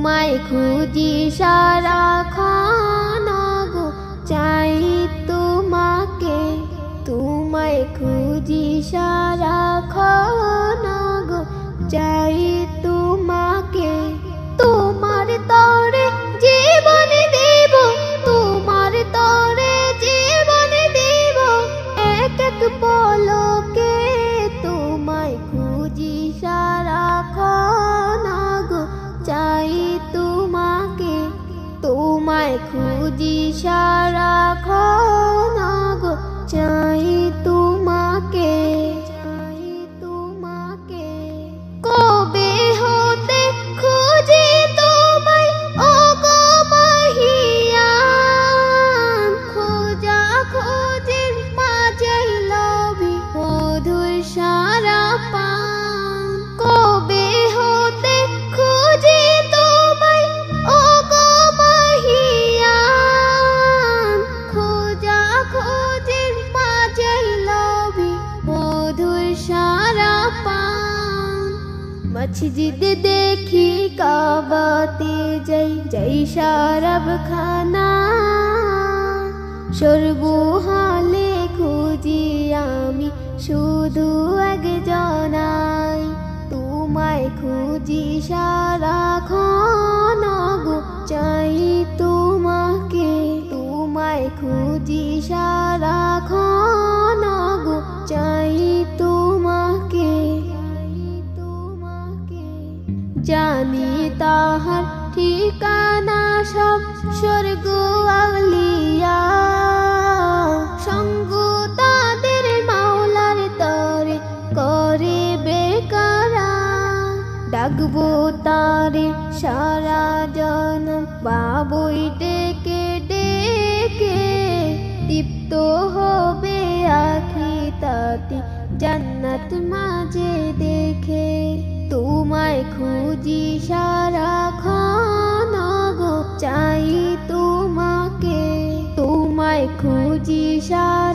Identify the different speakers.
Speaker 1: তোমায় খুঁজি সারাক্ষণ গো চাই তোমাকে, তোমায় খুঁজি সারাক্ষণ গো চাই তোমাকে। তোমার তরে জীবন দেব, তোমার তরে জীবন দেব এক এক পলকে। তোমায় খুঁজি সারাক্ষণ গো চাই তোমাকে, তোমায় খুঁজি সারাক্ষণ গো চাই তোমাকে। কবে হতে খুঁজি তোমায় ও গো মহিয়ান, খোঁজা খোঁজির মাঝে লবি মধুর সারা পান। কবে হতে খুঁজি তোমায় ও গো মহিয়ান, খোঁজা খোঁজির মাঝে লবি মধুর সারা পান। মসজিদ দেখি কাবাতে যাই, যাই শরাব খানা, সর্বহালে খুঁজি আমি শুধু একজনাই। তোমায় খুঁজি সারাক্ষণ গো চাই তোমাকে, তোমায় খুঁজি সারাক্ষণ গো চাই তোমাকে। জানি তাহার ঠিকানা সব স্বর্গ আউলিয়া, সঙ্গ তাদের মাওলার তরে করে বেকারা। ডাকবো তারে সারা জনম বাবুই ডেকে ডেকে, দীপ্ত হবে আখি তাতে জান্নাত মাঝে দেখে। তোমায় খুঁজি সারাক্ষণ গো চাই তোমাকে, তোমায় খুঁজি সারা